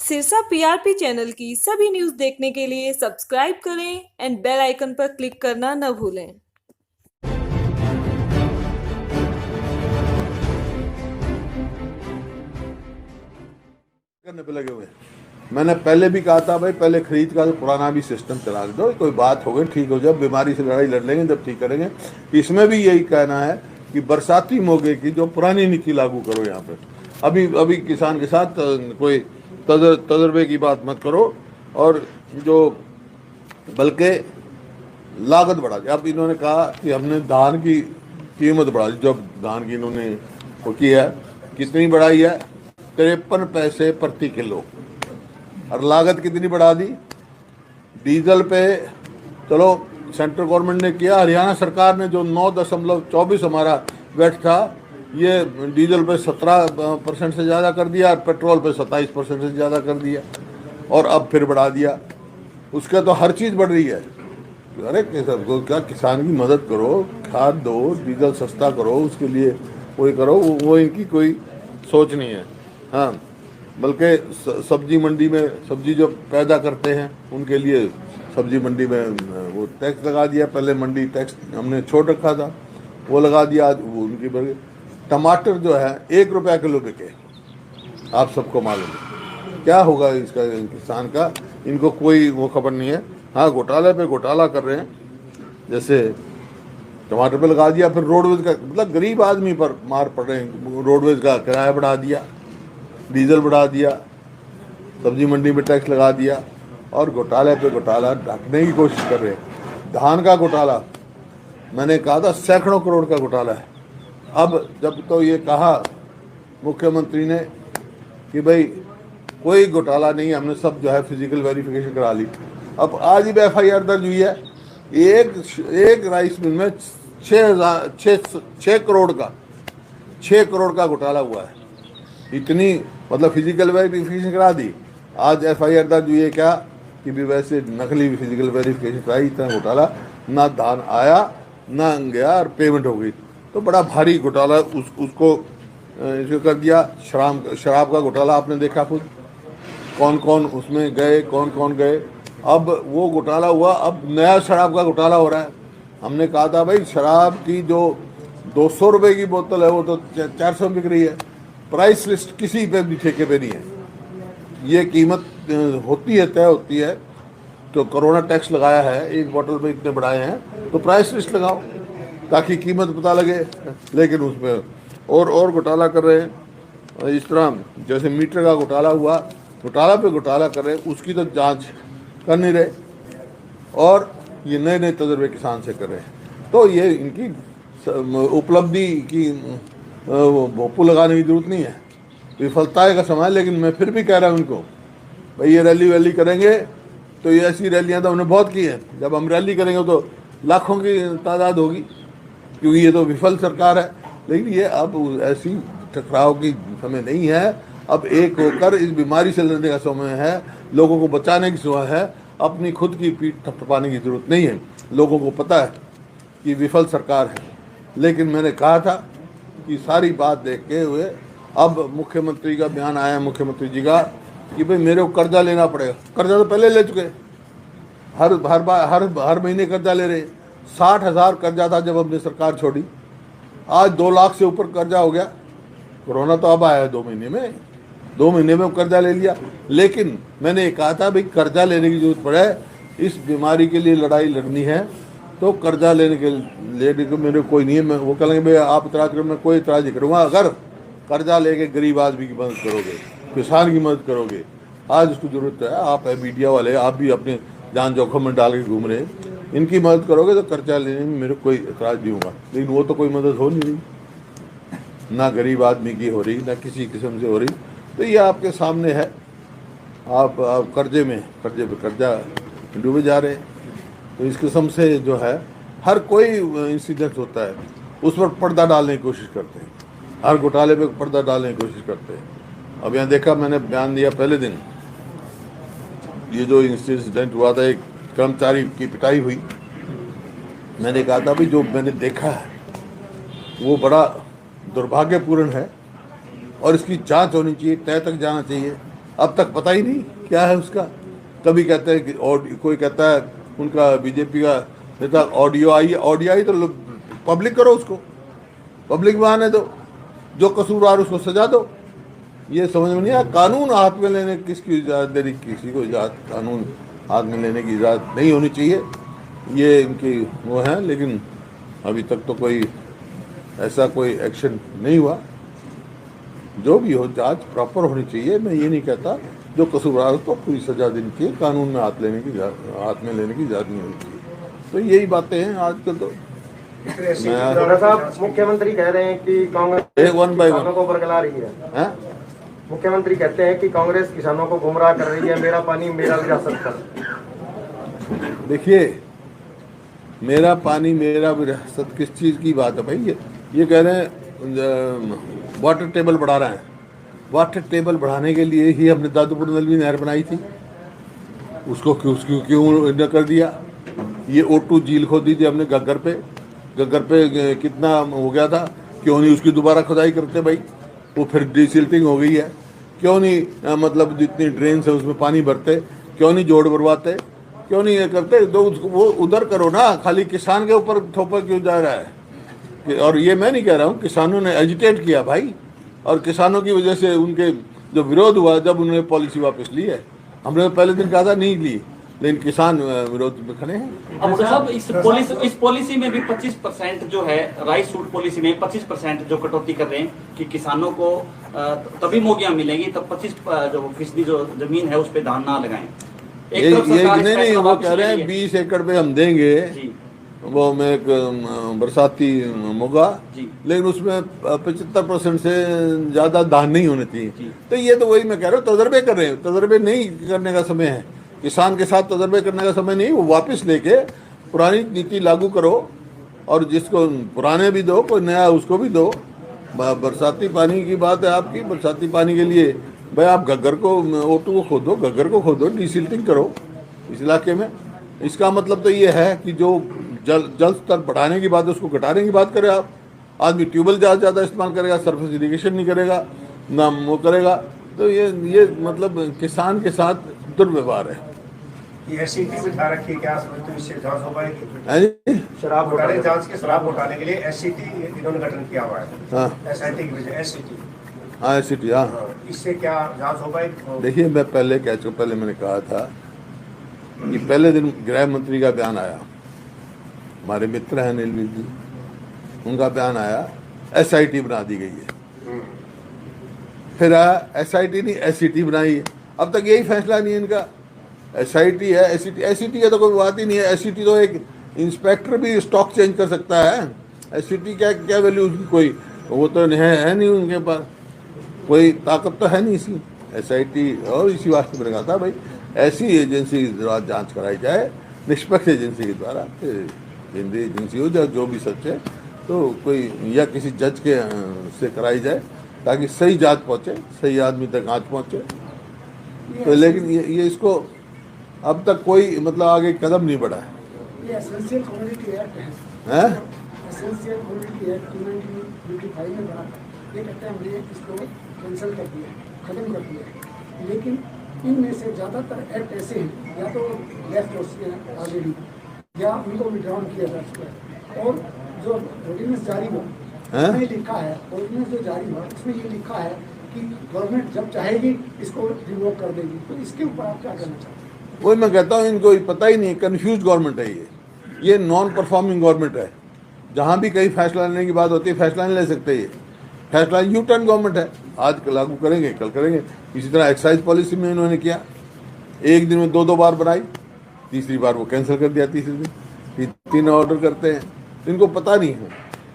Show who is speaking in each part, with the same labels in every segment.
Speaker 1: Sirsa PRP channel की सभी news देखने के लिए सब्सक्राइब करें एंड बेल आइकन पर क्लिक करना न भूलें।
Speaker 2: करने पे लगे हुए हैं। मैंने पहले भी कहा था भाई पहले खरीद का तो पुराना भी सिस्टम चला दो, कोई बात हो गई ठीक हो जाए, बीमारी से लड़ाई लड़ लेंगे जब ठीक करेंगे। इसमें भी यही कहना है कि बरसाती मोगे की जो पुरानी नीति लागू करो यहाँ पे। अभी अभी किसान के साथ कोई तजर्बे की बात मत करो और जो बल्कि लागत बढ़ा दी। अब इन्होंने कहा कि हमने धान की कीमत बढ़ा दी। जब धान की इन्होंने वो की है, कितनी बढ़ाई है? 53 पैसे प्रति किलो। और लागत कितनी बढ़ा दी? डीजल पे चलो सेंट्रल गवर्नमेंट ने किया, हरियाणा सरकार ने जो 9.24 हमारा वेट था, ये डीजल पे 17% से ज़्यादा कर दिया और पेट्रोल पे 27% से ज़्यादा कर दिया और अब फिर बढ़ा दिया। उसका तो हर चीज़ बढ़ रही है। अरे सबको क्या, किसान की मदद करो, खाद दो, डीजल सस्ता करो, उसके लिए कोई करो, वो इनकी कोई सोच नहीं है। हाँ, बल्कि सब्जी मंडी में सब्जी जो पैदा करते हैं उनके लिए सब्जी मंडी में वो टैक्स लगा दिया। पहले मंडी टैक्स हमने छोड़ रखा था, वो लगा दिया। आज वो उनकी बढ़। टमाटर जो है 1 रुपया किलो बिके, आप सबको मालूम है। क्या होगा इसका किसान का? इनको कोई वो खबर नहीं है। हाँ, घोटाले पे घोटाला कर रहे हैं। जैसे टमाटर पे लगा दिया, फिर रोडवेज का, मतलब गरीब आदमी पर मार पड़ रहे हैं। रोडवेज का किराया बढ़ा दिया, डीजल बढ़ा दिया, सब्जी मंडी में टैक्स लगा दिया और घोटाले पे घोटाला ढकने की कोशिश कर रहे हैं। धान का घोटाला, मैंने कहा था सैकड़ों करोड़ का घोटाला है। अब जब तो ये कहा मुख्यमंत्री ने कि भाई कोई घोटाला नहीं, हमने सब जो है फिजिकल वेरिफिकेशन करा ली। अब आज ही FIR दर्ज हुई है। एक राइस मिल में 6 करोड़ का घोटाला हुआ है। इतनी, मतलब फिजिकल वेरिफिकेशन करा दी, आज FIR दर्ज हुई है क्या कि भी वैसे नकली फिजिकल वेरिफिकेशन कराई, इतना घोटाला। ना धान आया ना गया और पेमेंट हो गई। तो बड़ा भारी घोटाला उसको इसको कर दिया। शराब का घोटाला आपने देखा खुद, कौन कौन उसमें गए, कौन कौन गए। अब वो घोटाला हुआ, अब नया शराब का घोटाला हो रहा है। हमने कहा था भाई शराब की जो 200 रुपये की बोतल है वो तो 400 बिक रही है। प्राइस लिस्ट किसी पे भी ठेके पे नहीं है। ये कीमत होती है, तय होती है। तो कोरोना टैक्स लगाया है, एक बोतल में इतने बढ़ाए हैं, तो प्राइस लिस्ट लगाओ ताकि कीमत पता लगे। लेकिन उसमें और घोटाला कर रहे हैं। इस तरह जैसे मीटर का घोटाला हुआ, घोटाला पे घोटाला कर रहे हैं, उसकी तो जांच कर नहीं रहे और ये नए नए तजर्बे किसान से कर रहे हैं। तो ये इनकी उपलब्धि की भोपू लगाने की जरूरत नहीं है, विफलता का समय। लेकिन मैं फिर भी कह रहा हूँ उनको, भाई ये रैली वैली करेंगे तो ये ऐसी रैलियाँ तो हमने बहुत की हैं। जब हम रैली करेंगे तो लाखों की तादाद होगी, क्योंकि ये तो विफल सरकार है। लेकिन ये अब ऐसी टकराव की समय नहीं है। अब एक होकर इस बीमारी से लड़ने का समय है, लोगों को बचाने की समय है। अपनी खुद की पीठ थपथपाने की जरूरत नहीं है। लोगों को पता है कि विफल सरकार है। लेकिन मैंने कहा था कि सारी बात देखते हुए अब मुख्यमंत्री का बयान आया, मुख्यमंत्री जी का, कि भाई मेरे को कर्जा लेना पड़ेगा। कर्जा तो पहले ले चुके, हर महीने कर्जा ले रहे। 60,000 कर्जा था जब हमने सरकार छोड़ी, आज 2 लाख से ऊपर कर्जा हो गया। कोरोना तो अब आया है 2 महीने में कर्जा ले लिया। लेकिन मैंने कहा था भाई कर्जा लेने की जरूरत पड़े, इस बीमारी के लिए लड़ाई लड़नी है तो कर्जा लेने को मेरे कोई नहीं है। मैं वो कहेंगे भाई आप इतराज करो, मैं कोई इतराज नहीं करूँगा। अगर कर्जा लेके गरीब आदमी की मदद करोगे, किसान की मदद करोगे, आज उसको जरूरत है। आप है मीडिया वाले, आप भी अपने जान जोखिम में डाल के घूम रहे हैं, इनकी मदद करोगे तो कर्जा लेने में मेरे कोई इतराज नहीं होगा। लेकिन वो तो कोई मदद हो नहीं रही, ना गरीब आदमी की हो रही, ना किसी किस्म से हो रही। तो ये आपके सामने है। आप कर्जे पे कर्जा डूबे जा रहे हैं। तो इस किस्म से जो है हर कोई इंसिडेंट होता है उस पर पर्दा डालने की कोशिश करते हैं, हर घोटाले पे पर्दा डालने की कोशिश करते हैं। अब यहाँ देखा, मैंने बयान दिया पहले दिन, ये जो इंसिडेंट हुआ था, एक कर्मचारी की पिटाई हुई। मैंने कहा था भाई जो मैंने देखा है वो बड़ा दुर्भाग्यपूर्ण है और इसकी जांच होनी चाहिए, तय तक जाना चाहिए। अब तक पता ही नहीं क्या है उसका। कभी कहते हैं कि कोई कहता है उनका बीजेपी का नेता ऑडियो आई तो पब्लिक करो, उसको पब्लिक में आने दो, जो कसूरवार उसको सजा दो। ये समझ में नहीं आया। कानून हाथ में लेने किसकी इजाज़त दे रही, किसी को इजाज़त कानून हाथ में लेने की इजाज़त नहीं होनी चाहिए, ये इनकी वो है। लेकिन अभी तक तो कोई ऐसा कोई एक्शन नहीं हुआ। जो भी हो जांच प्रॉपर होनी चाहिए। मैं ये नहीं कहता जो कसूरवार को पूरी सजा देनी चाहिए, कानून में हाथ में लेने की इजाज़त नहीं होनी चाहिए। तो यही बातें हैं आजकल। तो
Speaker 3: राणा साहब, मुख्यमंत्री कह रहे हैं कि कांग्रेस किसानों को बरगला रही है। मुख्यमंत्री कहते हैं कि कांग्रेस किसानों को गुमराह कर रही है, मेरा पानी मेरा विरासत कर।
Speaker 2: देखिए, मेरा पानी मेरा विरासत किस चीज़ की बात है भाई? ये कह रहे हैं वाटर टेबल बढ़ा रहे हैं। वाटर टेबल बढ़ाने के लिए ही हमने दादूपुर नलवी नहर बनाई थी, उसको क्यों न कर दिया? ये O2 झील खोदी थी हमने गग्गर पे कितना हो गया था, क्यों नहीं उसकी दोबारा खुदाई करते भाई? वो फिर डिसिल्टिंग हो गई है, क्यों नहीं मतलब जितनी ड्रेन है उसमें पानी भरते, क्यों नहीं जोड़ भरवाते, क्यों नहीं ये करते? तो वो उधर करो ना, खाली किसान के ऊपर थोपा क्यों जा रहा है? और ये मैं नहीं कह रहा हूँ, किसानों ने एजिटेट किया भाई, और किसानों की वजह से उनके जो विरोध हुआ जब उन्होंने पॉलिसी वापस ली है। हमने पहले दिन कहा था नहीं ली, लेकिन किसान विरोध में खड़े हैं।
Speaker 4: अब साहब इस पॉलिसी में भी 25% जो है, राइस सूट पॉलिसी में 25% जो कटौती कर रहे हैं कि किसानों को तभी मोगियां मिलेंगी, तब 25% जो जमीन है उस पर धान ना लगाएं।
Speaker 2: नहीं, वो कह रहे हैं 20 एकड़ पे हम देंगे वो में एक बरसाती मोगा, लेकिन उसमें 75% से ज्यादा धान नहीं होने चाहिए। तो ये तो वही मैं कह रहा हूँ, तजर्बे कर रहे हैं। तजर्बे नहीं करने का समय है, किसान के साथ तजर्बे करने का समय नहीं। वो वापस लेके पुरानी नीति लागू करो, और जिसको पुराने भी दो, कोई नया उसको भी दो। बरसाती पानी की बात है आपकी, बरसाती पानी के लिए भाई आप घग्गर को O2 को खोदो, घग्गर को खोदो, डिसिल्टिंग करो इस इलाके में। इसका मतलब तो ये है कि जो जल स्तर बढ़ाने की बात है उसको घटाने की बात करें आप। आदमी ट्यूबवेल ज़्यादा इस्तेमाल करेगा, सरफेस इरिगेशन नहीं करेगा, ना वो करेगा। तो ये मतलब किसान के साथ दुर्व्यवहार है।
Speaker 5: एससीटी बिठा रखी, क्या समझते हो इससे जांच हो पाएगी?
Speaker 3: शराब घोटाले
Speaker 5: जांच के शराब घोटाले के लिए एससीटी इन्होंने गठन किया हुआ है। एसआईटी की वजह एससीटी।
Speaker 2: हाँ, एससीटी। हाँ,
Speaker 5: इससे क्या जांच हो पाएगी?
Speaker 2: देखिए, मैं पहले मैंने कहा था कि पहले दिन गृह मंत्री का बयान आया, हमारे मित्र हैं नीलवी जी, उनका बयान आया एसआईटी बना दी गई है। फिर एसआईटी नहीं एससीटी बनाई है। अब तक यही फैसला नहीं है इनका। एसआईटी है, एससीटी है तो कोई बात ही नहीं है। एससीटी तो एक इंस्पेक्टर भी स्टॉक चेंज कर सकता है। एससीटी क्या वैल्यू उसकी, कोई वो तो है नहीं, उनके पास कोई ताकत तो है नहीं इसकी एसआईटी। और इसी वास्ते मैंने कहा था भाई ऐसी एजेंसी के द्वारा जांच कराई जाए, निष्पक्ष एजेंसी के द्वारा, केंद्रीय एजेंसी हो जाए, जो भी सच है तो कोई या किसी जज के से कराई जाए, ताकि सही जांच पहुँचे, सही आदमी तक आँच पहुँचे। तो लेकिन ये इसको अब तक कोई मतलब आगे कदम नहीं बढ़ा है।
Speaker 6: ये एसेंशियल कमोडिटी एक्ट
Speaker 2: है,
Speaker 6: एसेंशियल कमोडिटी एक्ट 1955 में बना था। ये कहते हैं हमने इसको कैंसिल कर दिया, खत्म कर दिया। लेकिन इनमें से ज़्यादातर एक्ट ऐसे हैं, या तो लेफ्ट हो चुके हैं ऑलरेडी, या उनको विड्रॉन किया जा चुका है। और जो ऑर्डिनेंस जारी हुआ उसमें लिखा है, ऑर्डिनेंस जो जारी हुआ उसमें ये लिखा है कि गवर्नमेंट जब चाहेगी इसको रिवोक कर देगी। तो इसके ऊपर आप क्या कहना चाहते हैं?
Speaker 2: वही मैं कहता हूँ, इनको पता ही नहीं, कन्फ्यूज गवर्नमेंट है ये नॉन परफॉर्मिंग गवर्नमेंट है। जहाँ भी कहीं फैसला लेने की बात होती है, फैसला नहीं ले सकते। ये फैसला यू टर्न गवर्नमेंट है, आज लागू करेंगे कल करेंगे। इसी तरह एक्साइज पॉलिसी में इन्होंने किया, एक दिन में 2 बार बनाई, तीसरी बार वो कैंसिल कर दिया, तीसरे दिन 3 ऑर्डर करते हैं। इनको पता नहीं है,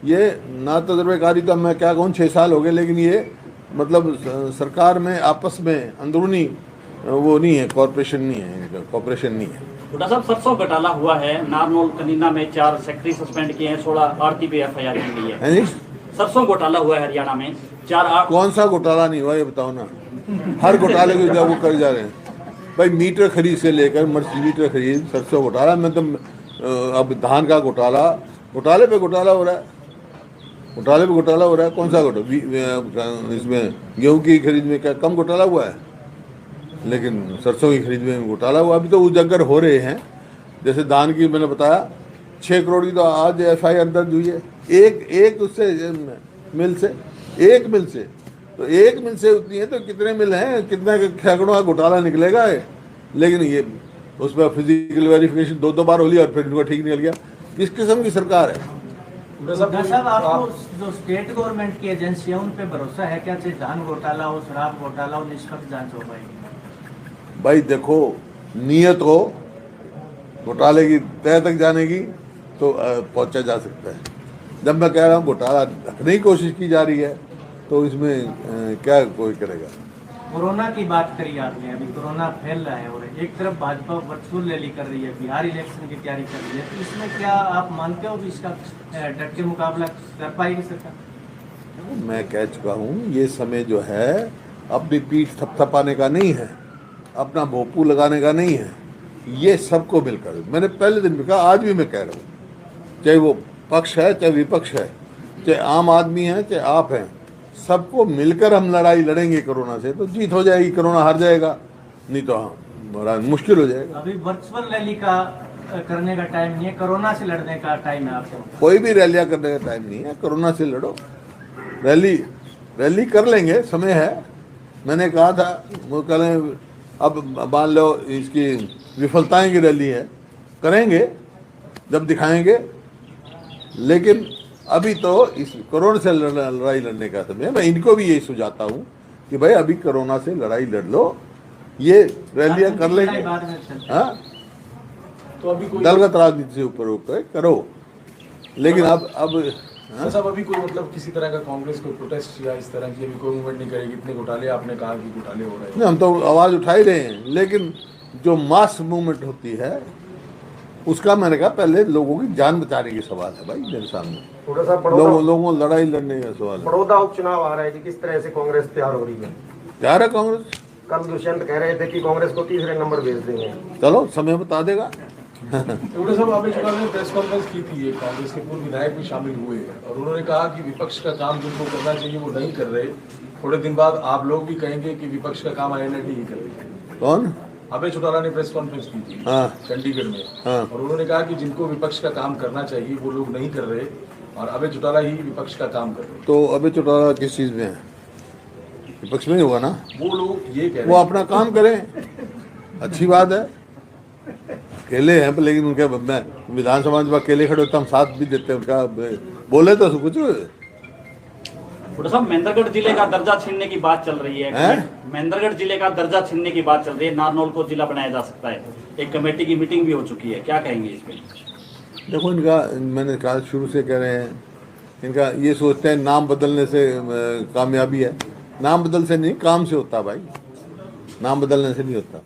Speaker 2: ये ना तजर्बेकारी तो मैं क्या कहूँ 6 साल हो गए, लेकिन ये मतलब सरकार में आपस में अंदरूनी वो नहीं है, कॉर्पोरेशन नहीं है, कॉर्पोरेशन नहीं है।
Speaker 4: हुड्डा साहब, सरसों घोटाला हुआ है, नारनौल कनीना में 4 सेक्रेटरी सस्पेंड किए हैं, 16 आरती पे एफआईआर की गई है। सरसों घोटाला हुआ है हरियाणा में, 4
Speaker 2: कौन सा घोटाला नहीं हुआ ये बताओ ना? हर घोटाले को जब वो कर जा रहे हैं भाई, मीटर खरीद से लेकर मर्ची मीटर खरीद, सरसों घोटाला में तो अब धान का घोटाले पे घोटाला हो रहा है, घोटाले पे घोटाला हो रहा है। कौन सा घोटाला? इसमें गेहूं की खरीद में क्या कम घोटाला हुआ है? लेकिन सरसों की खरीद में घोटाला हुआ। अभी तो उजागर हो रहे हैं, जैसे दान की मैंने बताया 6 करोड़ की तो आज FIR दर्ज हुई है, एक उससे मिल से, एक मिल से, तो एक मिल से उतनी है तो कितने मिल हैं, कितने सैकड़ों का घोटाला निकलेगा है। लेकिन ये उस पर फिजिकल वेरिफिकेशन 2 बार हो लिया और फिर उनका ठीक निकल गया। किस किस्म की सरकार है?
Speaker 7: साहब, आपको जो स्टेट गवर्नमेंट की एजेंसी है उन पे भरोसा है क्या? चाहे धान घोटाला हो, शराब घोटाला हो, निष्पक्ष जांच हो पाएगी?
Speaker 2: भाई देखो, नियत हो घोटाले की तह तक जाने की तो पहुंचा जा सकता है। जब मैं कह रहा हूँ घोटाला रखने की कोशिश की जा रही है तो इसमें क्या कोई करेगा?
Speaker 7: कोरोना की बात करी आपने, अभी कोरोना फैल रहा है और एक तरफ भाजपा वर्चुअल रैली कर रही है, बिहार इलेक्शन की तैयारी कर रही है, तो इसमें क्या आप मानते हो कि इसका डट के मुकाबला कर पाएगी सरकार?
Speaker 2: मैं कह चुका हूँ ये समय जो है अपनी पीठ थपथपाने का नहीं है, अपना भोपू लगाने का नहीं है। ये सबको मिलकर, मैंने पहले दिन भी कहा, आज भी मैं कह रहा हूँ, चाहे वो पक्ष है चाहे विपक्ष है, चाहे आम आदमी है चाहे आप हैं, सबको मिलकर हम लड़ाई लड़ेंगे कोरोना से तो जीत हो जाएगी। कोरोना हार जाएगा, नहीं तो हाँ बड़ा मुश्किल हो जाएगा।
Speaker 7: अभी वर्चुअल रैली का करने का टाइम नहीं है, कोरोना से लड़ने का टाइम है आपको?
Speaker 2: कोई भी रैलियां करने का टाइम नहीं है, कोरोना से लड़ो। रैली कर लेंगे, समय है। मैंने कहा था वो करें, अब मान लो इसकी विफलताएं की रैली है, करेंगे जब दिखाएंगे, लेकिन अभी तो इस कोरोना से लड़ाई लड़ने का समय है। मैं इनको भी यही सुझाता हूँ कि भाई अभी कोरोना से लड़ाई लड़ लो, ये रैलियां कर लेंगे। हाँ,
Speaker 8: तो अभी कोई
Speaker 2: दलगत राजनीति से ऊपर ऊपर करो, लेकिन अब
Speaker 8: साहब अभी कोई मतलब किसी तरह का कांग्रेस कोई प्रोटेस्ट या इस तरह की अभी कोई मूवमेंट नहीं करेगी? इतने घोटाले आपने कहा कि घोटाले हो रहे हैं।
Speaker 2: नहीं, हम तो आवाज उठा ही रहे हैं, लेकिन जो मास मूवमेंट होती है उसका मैंने कहा पहले लोगों की जान बचाने की सवाल है भाई मेरे सामने।
Speaker 3: थोड़ा सा
Speaker 2: लोगों लड़ाई लड़ने का सवाल है।
Speaker 3: बड़ौदा उपचुनाव आ रहा है कि किस तरह से कांग्रेस तैयार हो रही है?
Speaker 2: तैयार है कांग्रेस।
Speaker 3: कल दुष्यंत कह रहे थे कि कांग्रेस को तीसरे नंबर भेज देंगे।
Speaker 2: चलो समय बता देगा।
Speaker 8: साहब आपने चुनाव में प्रेस कॉन्फ्रेंस की थी, कांग्रेस के पूर्व विधायक भी शामिल हुए और उन्होंने कहा कि विपक्ष का काम जिनको करना चाहिए वो नहीं कर रहे। थोड़े दिन बाद आप लोग भी कहेंगे कि विपक्ष का काम INLD ही कर रही है।
Speaker 2: कौन?
Speaker 8: अभय चौटाला ने प्रेस कॉन्फ्रेंस की थी चंडीगढ़ में, और उन्होंने कहा कि जिनको विपक्ष का काम करना चाहिए वो लोग नहीं कर रहे और अभय चौटाला ही विपक्ष का काम कर रहे।
Speaker 2: तो अभय चौटाला किस चीज में है? विपक्ष में ही होगा ना।
Speaker 8: वो लोग ये कह रहे
Speaker 2: वो अपना काम करें, अच्छी बात है। अकेले हैं लेकिन उनके विधानसभा में अकेले खड़े होते हम साथ भी देते हैं उनका, बोले तो कुछ।
Speaker 4: साहब महेंद्रगढ़ जिले का दर्जा छीनने की बात चल रही है। महेंद्रगढ़ जिले का दर्जा छीनने की बात चल रही है, नारनौल को जिला बनाया जा सकता है। एक कमेटी की मीटिंग भी हो चुकी है, क्या कहेंगे इसमें?
Speaker 2: देखो इनका, मैंने कहा शुरू से कह रहे हैं, इनका ये सोचते हैं नाम बदलने से कामयाबी है। नाम बदल से नहीं, काम से होता भाई, नाम बदलने से नहीं होता।